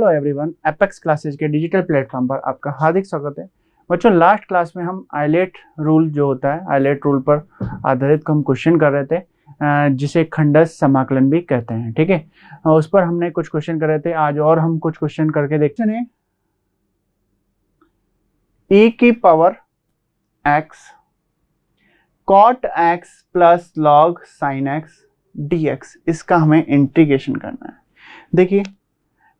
Hello everyone, apex classes के digital platform पर आपका हार्दिक स्वागत है। बच्चों, लास्ट क्लास में हम आइलेट रूल जो होता है, आइलेट रूल पर आधारित हम क्वेश्चन कर रहे थे, जिसे खंडस समाकलन भी कहते हैं। ठीक है, उस पर हमने कुछ क्वेश्चन कर रहे थे। आज और हम कुछ क्वेश्चन करके देखते हैं। e की power x cot x plus log sin x dx, इसका हमें इंटीग्रेशन करना है। देखिए,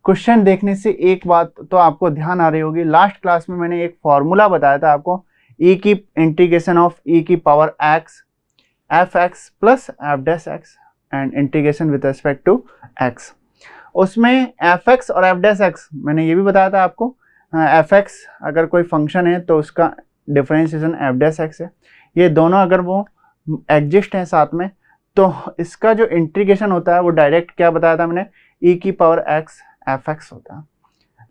क्वेश्चन देखने से एक बात तो आपको ध्यान आ रही होगी, लास्ट क्लास में मैंने एक फॉर्मूला बताया था आपको, e की इंटीग्रेशन ऑफ e की power x f x plus f dash x and integration with respect to x। उसमें एफ एक्स और एफ डैश एक्स मैंने ये भी बताया था आपको, एफ एक्स अगर कोई फंक्शन है तो उसका डिफरेंशिएशन एफ डैश एक्स है। ये दोनों अगर वो एग्जिस्ट हैं साथ में, तो इसका जो इंटीग्रेशन होता है वो डायरेक्ट क्या बताया था मैंने, e की पावर x एफ एक्स होता है।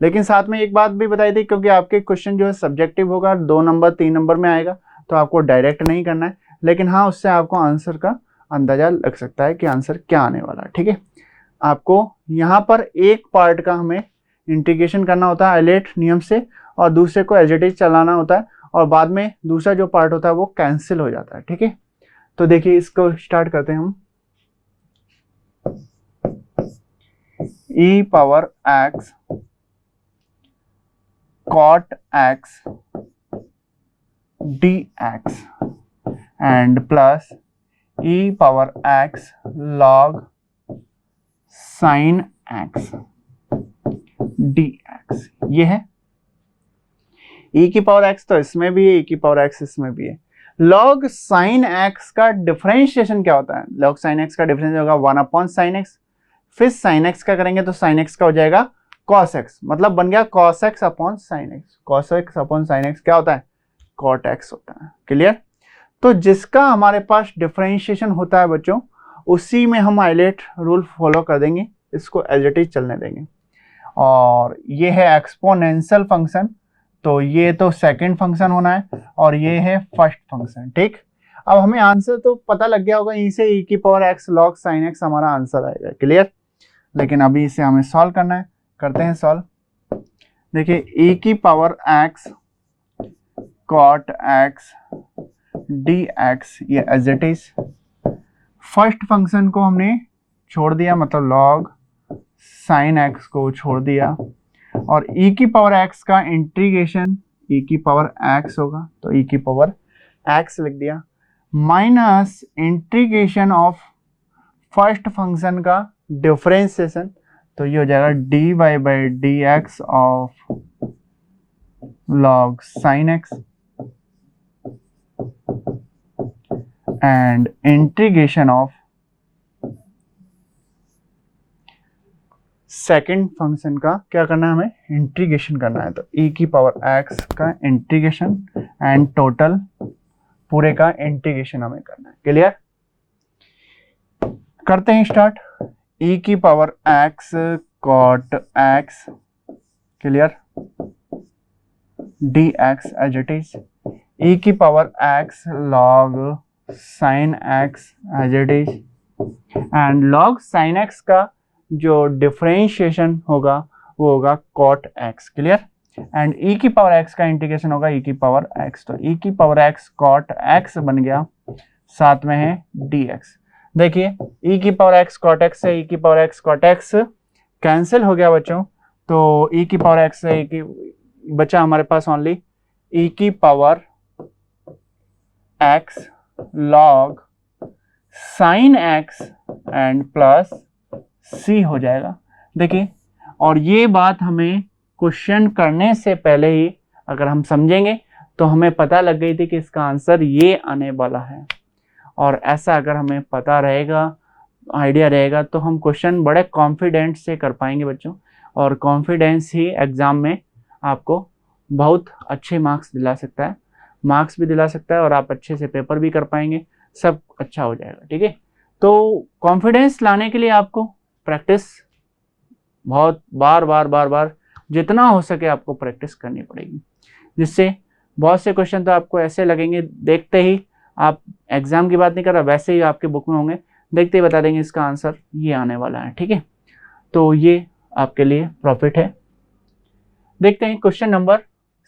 लेकिन साथ में एक बात भी बताई थी, क्योंकि आपके क्वेश्चन जो है सब्जेक्टिव होगा, 2 नंबर 3 नंबर में आएगा, तो आपको डायरेक्ट नहीं करना है। लेकिन हाँ, उससे आपको आंसर का अंदाजा लग सकता है कि आंसर क्या आने वाला है। ठीक है, आपको यहाँ पर एक पार्ट का हमें इंटीग्रेशन करना होता है आइलेट नियम से, और दूसरे को एज इट इज चलाना होता है, और बाद में दूसरा जो पार्ट होता है वो कैंसिल हो जाता है। ठीक है, तो देखिए इसको स्टार्ट करते हैं हम। e power x cot x dx and plus e power x log sin x dx। ये है e की पावर x, तो इसमें भी है, e की पावर x इसमें भी है। log sin x का डिफरेंशिएशन क्या होता है? log sin x का डिफरेंशिएशन होगा 1/sin x, फिर sin x का करेंगे तो sin x का हो जाएगा cos x, मतलब बन गया cos x upon sin x। cos x upon sin x क्या होता है? cot x होता है। क्लियर? तो जिसका हमारे पास डिफरेंशिएशन होता है बच्चों, उसी में हम आइलेट रूल फॉलो कर देंगे, इसको एज इट इज चलने देंगे। और ये है एक्सपोनेंशियल फंक्शन, तो ये तो सेकंड फंक्शन होना है, और ये है फर्स्ट फंक्शन। ठीक, अब हमें आंसर तो पता लग गया होगा, यहीं से e की power x log sin x हमारा आंसर आएगा। क्लियर? लेकिन अभी इसे हमें सॉल्व करना है, करते हैं सॉल्व। देखिए, e की power x cot x dx, ये as it is. First function को हमने छोड़ दिया, मतलब log sin x को छोड़ दिया, और e की पावर x का इंटीग्रेशन e की पावर x होगा, तो e की पावर x लिख दिया, minus integration of first function का डिफरेंशिएशन, तो ये हो जाएगा dy by D x of log sin x and integration of second function का क्या करना है, हमें इंटीग्रेशन करना है, तो e की पावर x का इंटीग्रेशन एंड टोटल पूरे का इंटीग्रेशन हमें करना है। क्लियर? करते हैं स्टार्ट। e की power x cot x, clear, dx as it is, e की power x log sin x as it is, and log sin x का जो डिफरेंशिएशन होगा वो होगा cot x। Clear? And e की पावर x का integration होगा e की पावर x, तो e की पावर x cot x बन गया, साथ में है dx। देखिए, e की पावर x cot x से e की power x cot x cancel हो गया बच्चों, तो e की पावर x से e की बचा हमारे पास ओनली e की power x log sin x and plus c हो जाएगा। देखिए, और ये बात हमें क्वेश्चन करने से पहले ही अगर हम समझेंगे तो हमें पता लग गई थी कि इसका आंसर ये आने वाला है। और ऐसा अगर हमें पता रहेगा, आइडिया रहेगा, तो हम क्वेश्चन बड़े कॉन्फिडेंट से कर पाएंगे बच्चों, और कॉन्फिडेंस ही एग्जाम में आपको बहुत अच्छे मार्क्स दिला सकता है, मार्क्स भी दिला सकता है, और आप अच्छे से पेपर भी कर पाएंगे, सब अच्छा हो जाएगा। ठीक है, तो कॉन्फिडेंस लाने के लिए आपको प्रैक्टिस बहुत बार बार जितना हो सके आपको प्रैक्टिस करनी पड़ेगी, जिससे बहुत से क्वेश्चन तो आपको ऐसे लगेंगे, देखते ही आप एग्जाम की बात नहीं कर रहा, वैसे ही आपके बुक में होंगे, देखते ही बता देंगे इसका आंसर ये आने वाला है। ठीक है, तो ये आपके लिए प्रॉफिट है। देखते हैं क्वेश्चन नंबर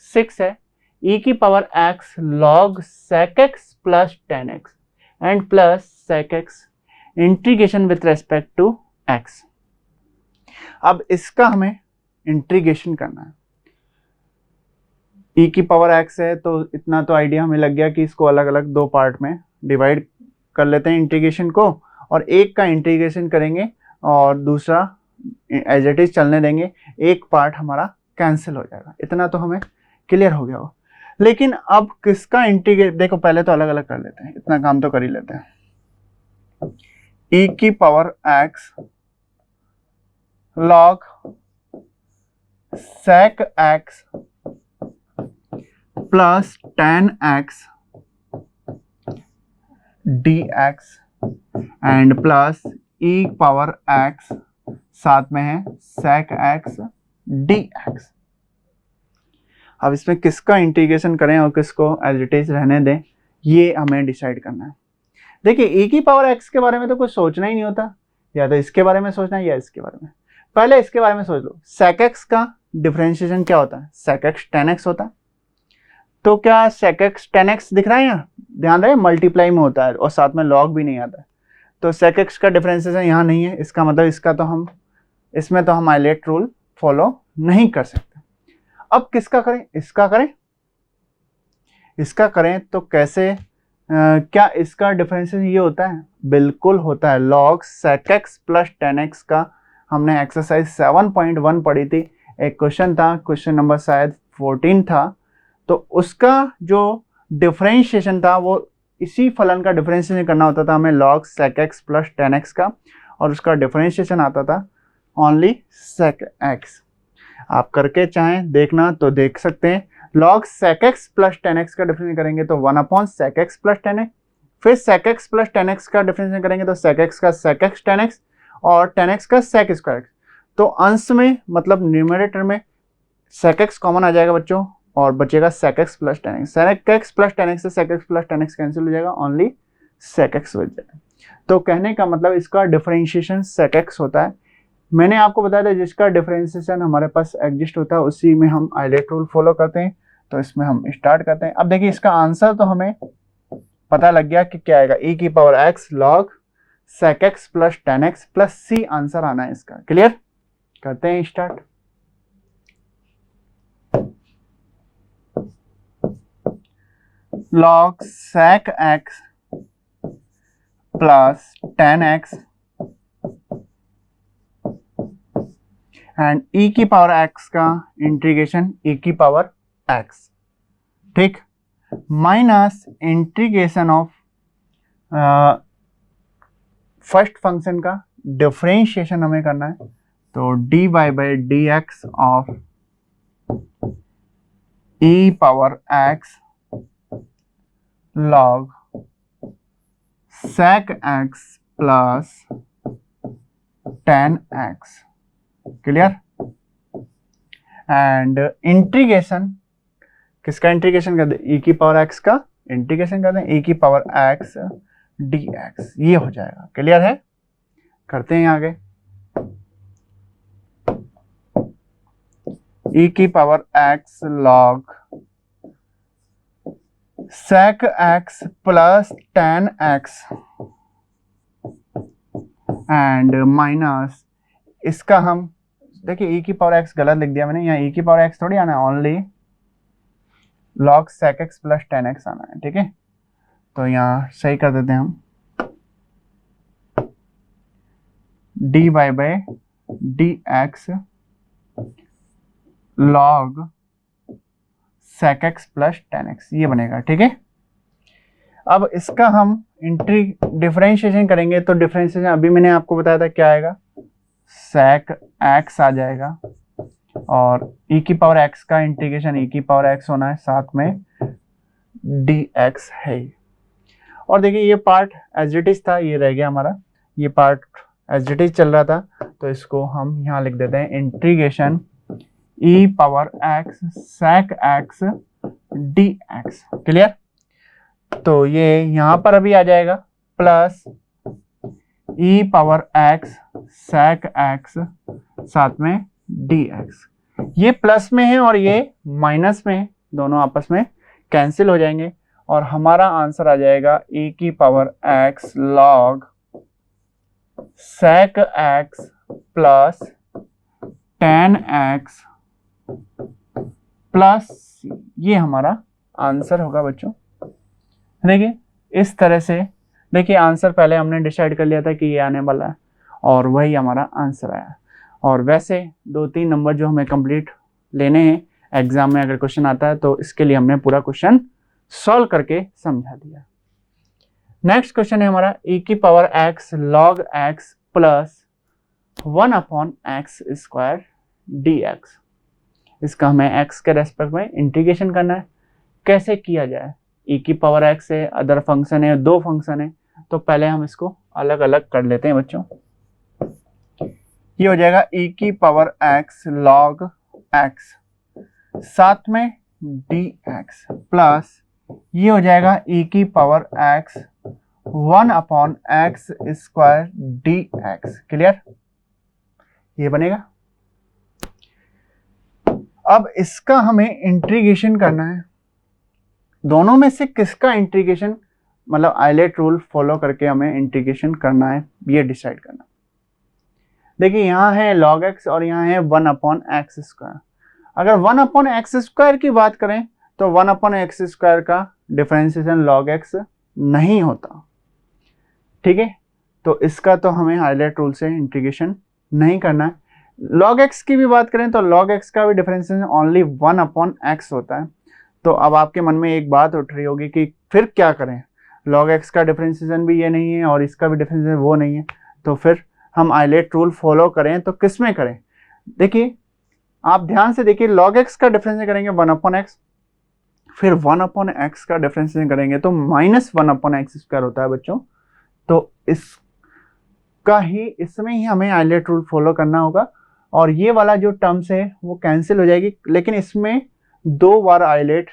6 है e की power x log sec x plus 10x and plus sec x integration with respect to x। अब इसका हमें इंटीग्रेशन करना है। e की पावर x है तो इतना तो आइडिया हमें लग गया कि इसको अलग अलग दो पार्ट में डिवाइड कर लेते हैं इंटीग्रेशन को, और एक का इंटीग्रेशन करेंगे और दूसरा एज इट इज चलने देंगे, एक पार्ट हमारा कैंसिल हो जाएगा। इतना तो हमें क्लियर हो गया हो। लेकिन अब किसका इंटीग्रेट, देखो पहले तो अलग अलग कर लेते हैं, इतना काम तो कर ही लेते हैं। e की power x log sec x plus 10x dx and plus e power x साथ में है sec x dx। अब इसमें किसका इंटीग्रेशन करें और किसको एज इट इज रहने दें, ये हमें डिसाइड करना है। देखिए e की पावर x के बारे में तो कुछ सोचना ही नहीं होता, या तो इसके बारे में सोचना है या इसके बारे में। पहले इसके बारे में सोच लो, sec x का डिफरेंशिएशन क्या होता है, sec x tan x होता है। तो क्या sec x tan x दिख रहा है यहाँ, ध्यान रहे मल्टीप्लाई में होता है और साथ में लॉग भी नहीं आता है। तो sec x का डिफरेंशिएशन यहाँ नहीं है, इसका मतलब इसमें तो हम आइलेट रूल फॉलो नहीं कर सकते। अब किसका करें, इसका करें तो कैसे, क्या इसका डिफरेंशिएशन ये होता है, बिल्कुल होता है। log sec x plus tan x का हमने एक्सरसाइज 7.1 पढ़ी थी, एक क्वेश्चन था, क्वेश्चन नंबर शायद 14 था। तो उसका जो डिफरेंशिएशन था वो इसी फलन का डिफरेंशिएशन करना होता था हमें log sec x plus tan x का, और उसका डिफरेंशिएशन आता था ओनली sec x। आप करके चाहें देखना तो देख सकते हैं। log sec x plus tan x का डिफरेंशिएशन करेंगे तो 1/sec x plus tan x, फिर sec x plus tan x का डिफरेंशिएशन करेंगे तो sec x का sec x tan x और tan x का sec स्क्वायर x। तो अंश में मतलब न्यूमरेटर में sec x कॉमन आ जाएगा बच्चों, और बचेगा sec x plus tan x। sec x plus tan x से sec x plus tan x cancel हो जाएगा, ओनली sec x बच जाएगा। तो कहने का मतलब इसका डिफरेंशिएशन sec x होता है। मैंने आपको बताया था जिसका डिफरेंशिएशन हमारे पास एग्जिस्ट होता है उसी में हम आइलेट रूल फॉलो करते हैं। तो इसमें हम स्टार्ट करते हैं। अब देखिए इसका आंसर तो हमें पता लग गया कि क्या आएगा, e की power x log sec x plus tan x plus c answer आना है इसका। क्लियर, करते हैं start. log sec x plus tan x and e की पावर x का इंटीग्रेशन e की पावर x, ठीक, minus integration of first function का डिफरेंशिएशन हमें करना है। तो dy by D x of e power x log sec x plus tan x। Clear, and integration किसका इंटीग्रेशन कर दे, e की पावर x का इंटीग्रेशन कर दें, e की पावर x dx, ये हो जाएगा। क्लियर है, करते हैं आगे। e की power x log sec x plus tan x and minus इसका हम देखिए e की पावर x गलत लिख दिया मैंने, यहाँ e की पावर x थोड़ी आना है, only log sec x plus tan x आना है। ठीक है, तो यहाँ सही कर देते हैं हम, dy by D x log sec x plus tan x, ये बनेगा। ठीक है, अब इसका हम डिफरेंशिएशन करेंगे तो डिफरेंशिएशन अभी मैंने आपको बताया था क्या आएगा, sec x आ जाएगा, और e की पावर x का इंटीग्रेशन e की पावर x होना है, साथ में dx है। और देखिए ये पार्ट एज इट इज था, ये रह गया हमारा, ये पार्ट एज इट इज चल रहा था, तो इसको हम यहाँ लिख देते हैं integration e power x sec x dx। Clear, तो ये यहाँ पर अभी आ जाएगा plus e power x sec x साथ में dx। ये प्लस में है और ये माइनस में है, दोनों आपस में कैंसिल हो जाएंगे और हमारा आंसर आ जाएगा e की power x log sec x plus tan x plus c, ये हमारा आंसर होगा बच्चों। देखिए इस तरह से, देखिए आंसर पहले हमने डिसाइड कर लिया था कि ये आने वाला है और वही हमारा आंसर आया। और वैसे 2-3 नंबर जो हमें कंप्लीट लेने हैं एग्जाम में, अगर क्वेश्चन आता है तो इसके लिए हमने पूरा क्वेश्चन सॉल्व करके समझा दिया। नेक्स्ट क्वेश्चन है हमारा e की power x log x plus 1/x square dx। इसका हमें x के रेस्पेक्ट में इंटीग्रेशन करना है। कैसे किया जाए, e की पावर x है, अदर फंक्शन है, दो फंक्शन है, तो पहले हम इसको अलग अलग कर लेते हैं बच्चों। ये हो जाएगा e की पावर x log x साथ में dx प्लस ये हो जाएगा e की power x 1/x square dx। Clear, ये बनेगा। अब इसका हमें इंटीग्रेशन करना है। दोनों में से किसका इंटीग्रेशन, मतलब आइलेट रूल फॉलो करके हमें इंटीग्रेशन करना है, ये डिसाइड करना। देखिए यहाँ है log x और यहाँ है 1/x स्क्वायर। अगर 1/x स्क्वायर की बात करें तो 1/x स्क्वायर का डिफरेंशिएशन log x नहीं होता, ठीक है। तो इसका तो हमें हाईलाइट रूल से इंटीग्रेशन नहीं करना है। log x की भी बात करें तो log x का भी डिफरेंशिएशन ओनली 1/x होता है। तो अब आपके मन में एक बात उठ रही होगी कि फिर क्या करें, log x का डिफरेंशिएशन भी ये नहीं है और इसका भी डिफरेंशिएशन वो नहीं है, तो फिर हम आइलेट रूल फॉलो करें तो किस में करें। देखिए आप ध्यान से देखिए, log x का डिफरेंशिएशन करेंगे 1/x, फिर 1/x का डिफरेंशिएशन करेंगे तो -1/x स्क्वायर होता है बच्चों। तो इसका ही, इसमें ही हमें आइलेट रूल फॉलो करना होगा और ये वाला जो टर्म्स है वो कैंसिल हो जाएगी, लेकिन इसमें 2 बार आइलेट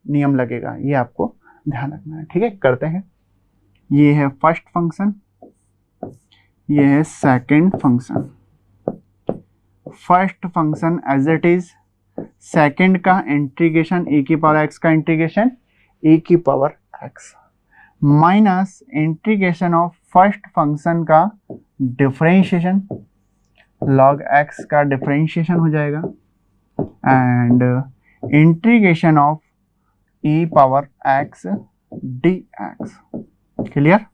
नियम लगेगा, ये आपको ध्यान रखना है, ठीक है। करते हैं, ये है फर्स्ट फंक्शन, ये है second function. First function as it is, second का इंटीग्रेशन e की पावर x का इंटीग्रेशन e की power x minus integration of first function का डिफरेंशिएशन, log x का डिफरेंशिएशन हो जाएगा and integration of e power x dx। Clear,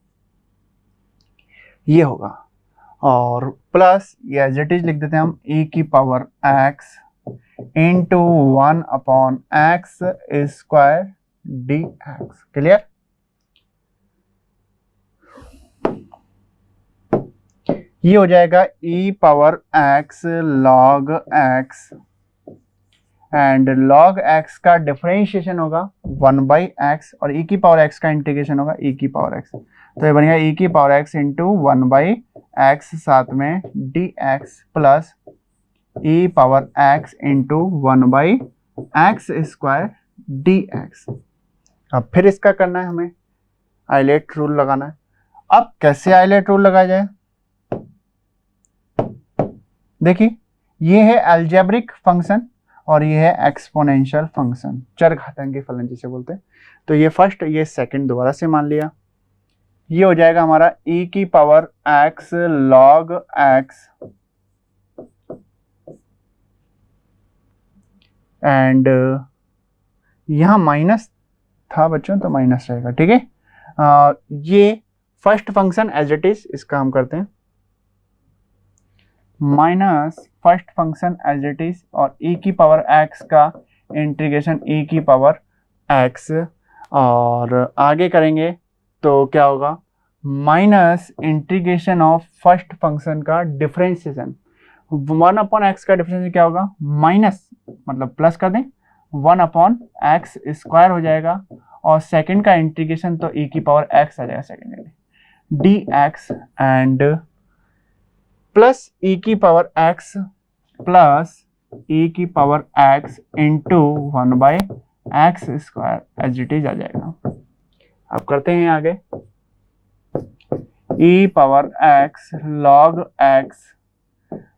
ये होगा। और प्लस ये एज इट इज लिख देते हैं हम, e की power x into 1/x square dx। Clear, ये हो जाएगा e power x log x and log x का डिफरेंशिएशन होगा 1/x और e की पावर x का इंटीग्रेशन होगा e की पावर x। तो ये बनेगा e की पावर x इंटू 1/x साथ में dx plus e power x into 1/x square dx। अब फिर इसका करना है हमें, आइलेट रूल लगाना है। अब कैसे आइलेट रूल लगाया जाए, देखिए ये है अलजेब्रिक फंक्शन और ये है एक्सपोनेंशियल फंक्शन, चरघातांकी फलन जिसे बोलते हैं। तो ये फर्स्ट, ये सेकंड दोबारा से मान लिया। ये हो जाएगा हमारा e की power x log x and यहाँ माइनस था बच्चों तो माइनस रहेगा, ठीक है। ये first function as it is, इसका हम करते हैं minus first function as it is और e की पावर x का इंटीग्रेशन e की पावर x, और आगे करेंगे तो क्या होगा, minus integration of first function का डिफरेंशिएशन। 1/x का डिफरेंशिएशन क्या होगा, माइनस मतलब प्लस कर दें 1/x स्क्वायर हो जाएगा और सेकंड का इंटीग्रेशन तो e की पावर x आ जाएगा सेकंड में dx एंड प्लस e की पावर x प्लस e की power x into 1/x square as it is आ जाएगा। अब करते हैं आगे, e power x log x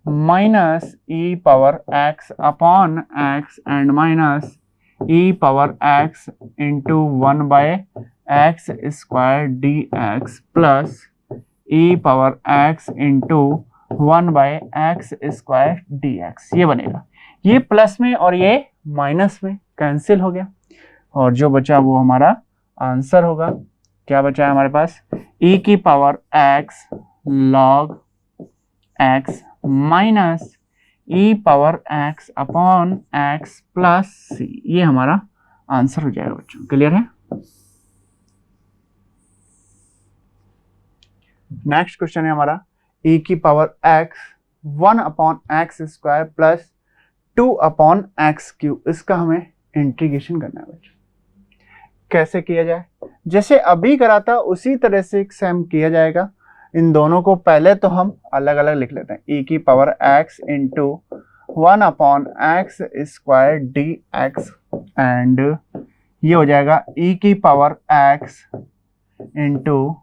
minus e power x upon x and minus e power x into 1/x square d x plus e power x into 1/x square d x, ये बनेगा। ये plus में और ये minus में cancel हो गया और जो बचा वो हमारा आंसर होगा। क्या बचा है हमारे पास? e की power x log x minus e power x upon x plus c, ये हमारा आंसर हो जाएगा बच्चों। क्लियर है? नेक्स्ट क्वेश्चन है हमारा e की power x 1 upon x square plus 2 upon x cube, इसका हमें इंटीग्रेशन करना है बच्चों। कैसे किया जाए? जैसे अभी करा था उसी तरह से सेम किया जाएगा। इन दोनों को पहले तो हम अलग अलग लिख लेते हैं। e की power x into 1 upon x square d x and ये हो जाएगा e की power x into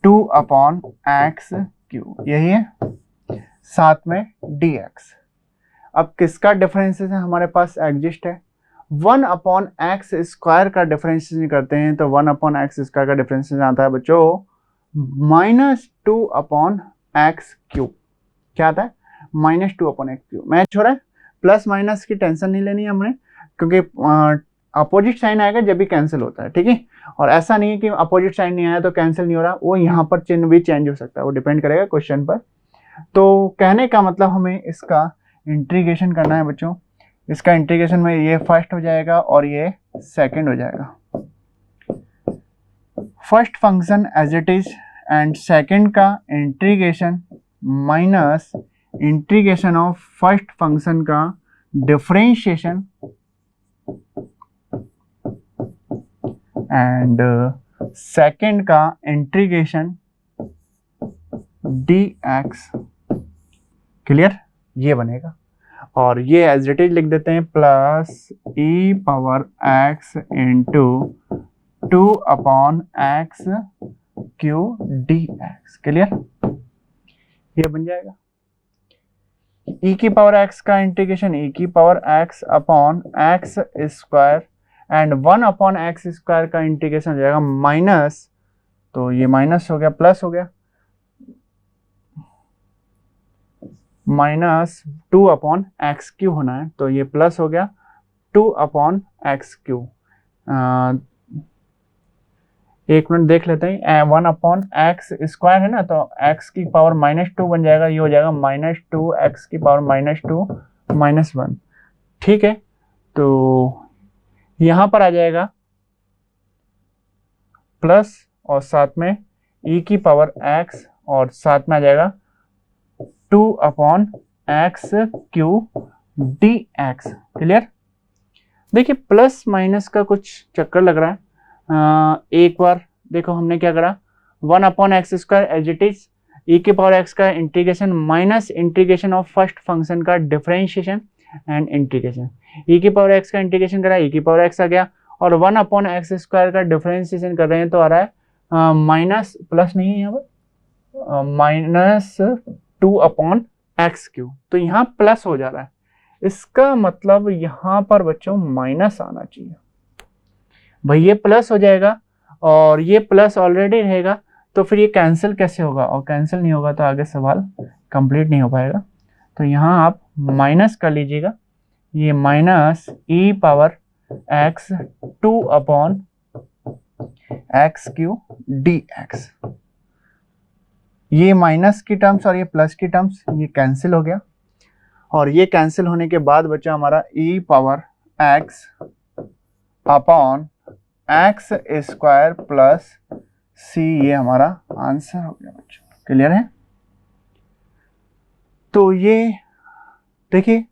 2 upon x cube, यही है, साथ में dx। अब किसका डिफरेंशिएशन हमारे पास एग्जिस्ट है? 1 अपॉन एक्स स्क्वायर का डिफरेंशिएशन करते हैं तो 1 अपॉन एक्स स्क्वायर का डिफरेंशिएशन आता है बच्चों -2 अपॉन एक्स क्यूब। क्या आता है? -2 अपॉन एक्स क्यूब। मैच हो रहा है? प्लस माइनस की टेंशन नहीं लेनी है हमने, क्योंकि अपोजिट साइन आएगा जब भी कैंसिल होता है, ठीक है। और ऐसा नहीं है कि अपोजिट साइन नहीं आया तो कैंसिल नहीं हो रहा, वो यहाँ पर चिन्ह भी चेंज हो सकता है, वो डिपेंड करेगा क्वेश्चन पर। तो कहने का मतलब हमें इसका इंटीग्रेशन करना है बच्चों। इसका इंटीग्रेशन में ये फर्स्ट हो जाएगा और ये सेकंड हो जाएगा। First function as it is and second का integration minus integration of first function का डिफरेंशिएशन एंड सेकंड का इंटीग्रेशन dx। क्लियर? ये बनेगा और ये एज इट इज लिख देते हैं plus e power x into 2 upon x cube dx। Clear? ये बन जाएगा e की पावर x का इंटीग्रेशन e की power x upon x square and 1 upon x square का इंटीग्रेशन हो जाएगा माइनस, तो ये माइनस हो गया प्लस हो गया, -2 अपॉन एक्स क्यू होना है तो ये प्लस हो गया 2 अपॉन एक्स क्यू। एक मिनट देख लेते हैं। 1 अपॉन एक्स स्क्वायर है ना, तो x की पावर -2 बन जाएगा, ये हो जाएगा -2 x की पावर -2 -1। ठीक है, तो यहां पर आ जाएगा प्लस और साथ में e की पावर x और साथ में आ जाएगा 2 upon x cube dx। Clear? देखिए प्लस माइनस का कुछ चक्कर लग रहा है। एक बार देखो हमने क्या करा, 1 upon x square as it is, e की पावर x का integration minus integration of first function का डिफरेंशिएशन एंड इंटीग्रेशन। e की पावर x का इंटीग्रेशन करा, e की पावर x आ गया और 1 अपॉन एक्स स्क्वायर का डिफरेंशिएशन कर रहे हैं तो आ रहा है माइनस, प्लस नहीं है यहाँ पर, -2 अपॉन एक्स क्यू, तो यहाँ प्लस हो जा रहा है। इसका मतलब यहाँ पर बच्चों माइनस आना चाहिए। भाई ये प्लस हो जाएगा और ये प्लस ऑलरेडी रहेगा, तो फिर ये कैंसिल कैसे होगा? और कैंसिल नहीं होगा तो आगे सवाल कंप्लीट नहीं हो पाएगा। तो यहाँ आप माइनस कर लीजिएगा, ये minus e power x 2 upon x cube dx। ये माइनस की टर्म्स और ये प्लस की टर्म्स ये कैंसिल हो गया और ये कैंसिल होने के बाद बचा हमारा e power x upon x square plus c, ये हमारा आंसर हो गया बच्चों। क्लियर है? तो ये देखिए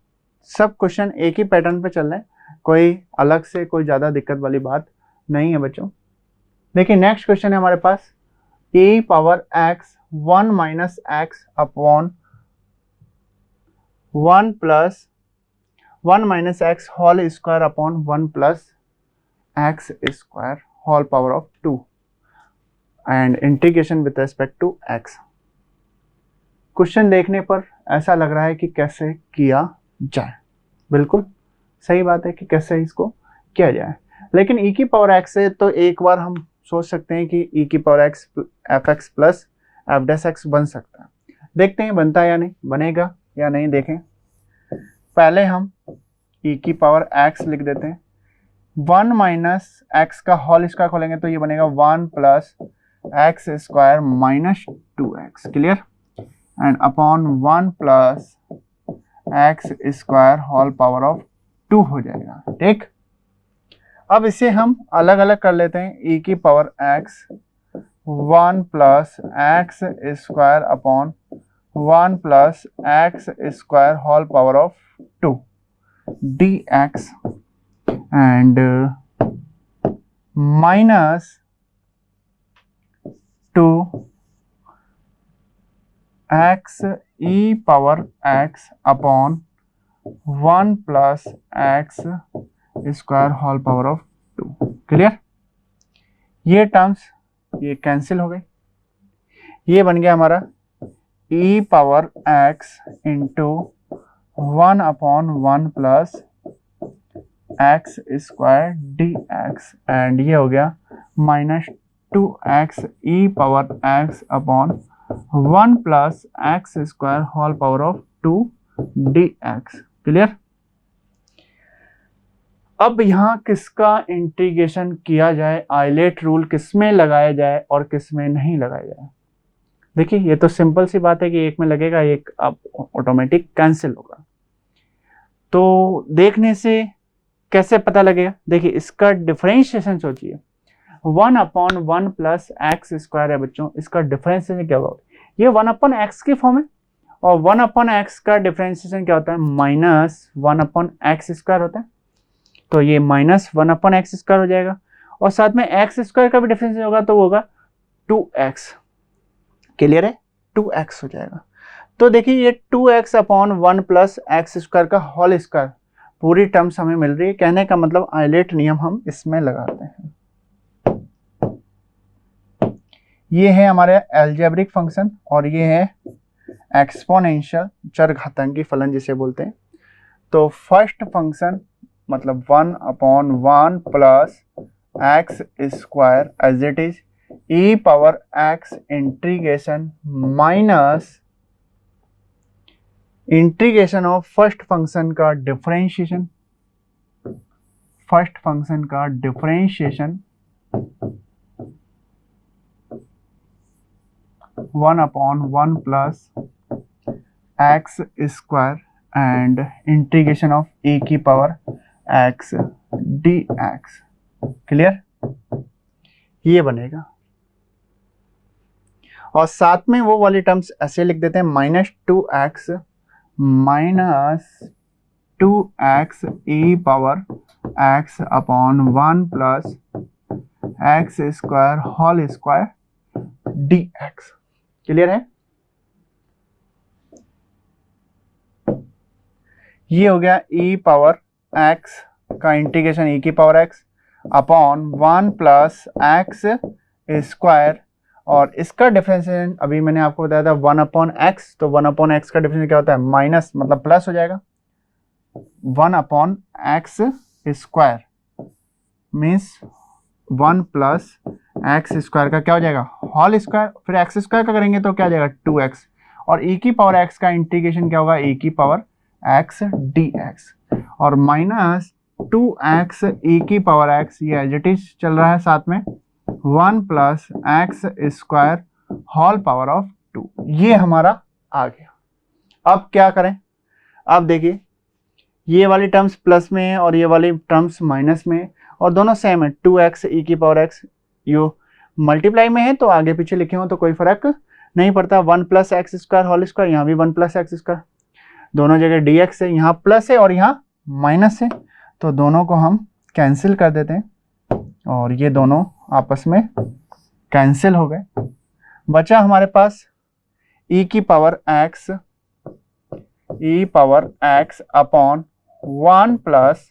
सब क्वेश्चन एक ही पैटर्न पे चल रहे हैं, कोई अलग से कोई ज़्यादा दिक्कत वाली बात नहीं है बच्चों। देखिए नेक्स्ट क्वेश्चन है हमारे पास e power x 1 minus x upon 1 plus 1 minus x whole square upon 1 plus x square whole power of 2 and integration with respect to x। Question देखने पर ऐसा लग रहा है कि कैसे किया जाए, बिल्कुल सही बात है कि कैसे इसको किया जाए, लेकिन e की पावर x से तो एक बार हम सोच सकते हैं कि e की power x fx plus f dash x बन सकता है। देखते हैं बनता है या नहीं, बनेगा या नहीं देखें। पहले हम e की पावर x लिख देते हैं, 1 माइनस एक्स का होल स्क्वायर खोलेंगे तो ये बनेगा 1 plus x square minus 2x, clear, and upon 1 plus x square whole power of 2 हो जाएगा। ठीक, अब इसे हम अलग अलग कर लेते हैं, e की power x 1 plus x square upon 1 plus x square whole power of 2 dx and minus 2 x e power x upon 1 plus x square whole power of 2, clear. ये टर्म्स ये कैंसिल हो गए, ये बन गया हमारा e power x into 1 upon 1 plus x square dx and ये हो गया minus 2x e power x upon 1 plus x square whole power of 2 dx, clear. अब यहाँ किसका इंटीग्रेशन किया जाए, आइलेट रूल किसमें लगाया जाए और किसमें नहीं लगाया जाए। देखिए ये तो सिंपल सी बात है कि एक में लगेगा, एक अब ऑटोमेटिक कैंसिल होगा। तो देखने से कैसे पता लगेगा, देखिए इसका डिफरेंशिएशन सोचिए, 1 अपॉन 1 प्लस एक्स स्क्वायर है बच्चों, इसका डिफरेंशिएशन क्या होगा, ये 1 अपॉन एक्स की फॉर्म है, और 1 अपॉन एक्स का डिफरेंशिएशन क्या होता है, माइनस 1 अपॉन एक्स स्क्वायर होता है, तो ये माइनस 1 अपॉन एक्स स्क्वायर हो जाएगा, और साथ में एक्स स्क्वायर का भी डिफरेंशिएशन होगा तो वो होगा 2x, क्लियर है, 2x हो जाएगा। तो देखिए ये 2x upon 1 plus x square का होल स्क्वायर पूरी टर्म्स हमें मिल रही है, कहने का मतलब आइलेट नियम हम इसमें लगाते हैं। ये है हमारे एल्जेब्रिक फंक्शन और ये है एक्सपोनेंशियल चरघातांकी फलन जिसे बोलते हैं। तो फर्स्ट फंक्शन मतलब 1 upon 1 plus x square as it is e power x integration minus integration of first function का डिफरेंशिएशन, फर्स्ट फंक्शन का differentiation 1 upon 1 plus x square and integration of e की power x dx, clear, ये बनेगा। और साथ में वो वाली टर्म्स ऐसे लिख देते हैं, minus 2x e power x upon 1 plus x square whole square dx, clear है। ये हो गया e पावर x का इंटीग्रेशन e की power x upon 1 plus x square, और इसका डिफरेंशिएशन अभी मैंने आपको बताया था 1 अपॉन एक्स, तो 1 अपॉन एक्स का डिफरेंशिएशन क्या होता है, माइनस मतलब प्लस हो जाएगा, 1 upon x square means 1 plus x square का क्या हो जाएगा, होल स्क्वायर, फिर एक्स स्क्वायर का करेंगे तो क्या हो जाएगा 2x, और e की पावर x का इंटीग्रेशन क्या होगा, e की पावर x dx, और माइनस 2x e की पावर x, ये एज इट इज चल रहा है साथ में 1 plus x square whole power of 2, ये हमारा आ गया। अब क्या करें, अब देखिए ये वाली टर्म्स प्लस में है और ये वाली टर्म्स माइनस में है, और दोनों सेम है, 2x e की पावर x, यो मल्टीप्लाई में है तो आगे पीछे लिखे हो तो कोई फर्क नहीं पड़ता, 1 plus x square whole square, यहाँ भी 1 प्लस एक्स स्क्वायर, दोनों जगह dx है, यहाँ प्लस है और यहाँ माइनस है, तो दोनों को हम कैंसिल कर देते हैं और ये दोनों आपस में कैंसिल हो गए। बचा हमारे पास e की power x upon 1 plus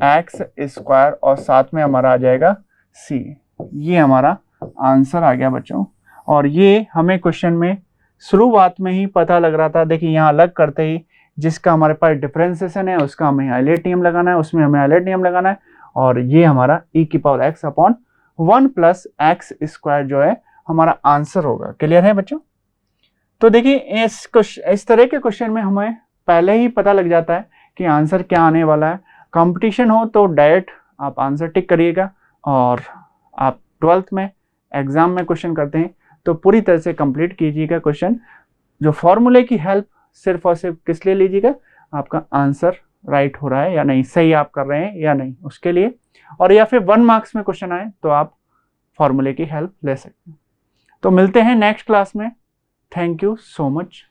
x square, और साथ में हमारा आ जाएगा c, ये हमारा आंसर आ गया बच्चों। और ये हमें क्वेश्चन में शुरुआत में ही पता लग रहा था। देखिए यहाँ अलग करते ही जिसका हमारे पास डिफरेंशिएशन है उसका हमें हाईलाइट नियम लगाना है, उसमें हमें हाईलाइट नियम लगाना है, और ये हमारा e की power x upon 1 plus x square जो है हमारा आंसर होगा। क्लियर है बच्चों? तो देखिए इस तरह के क्वेश्चन में हमें पहले ही पता लग जाता है कि आंसर क्या आने वाला है। कंपटीशन हो तो डायरेक्ट आप आंसर टिक करिएगा, और आप 12th में एग्जाम में क्वेश्चन करते हैं तो पूरी तरह से कंप्लीट कीजिएगा क्वेश्चन। जो फॉर्मूले की हेल्प सिर्फ और सिर्फ किस लिए लीजिएगा, आपका आंसर राइट हो रहा है या नहीं, सही आप कर रहे हैं या नहीं, उसके लिए। और या फिर 1 मार्क्स में क्वेश्चन आए तो आप फॉर्मूले की हेल्प ले सकते हैं। तो मिलते हैं नेक्स्ट क्लास में। Thank you so much.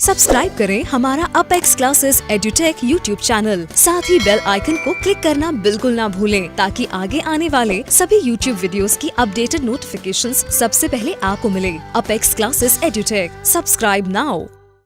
Subscribe करें हमारा apex classes edutech YouTube channel, साथ ही बेल आइकन को क्लिक करना बिल्कुल ना भूलें, ताकि आगे आने वाले सभी यूट्यूब वीडियोस की अपडेटेड नोटिफिकेशंस सबसे पहले आपको मिले। Apex classes edutech, subscribe now.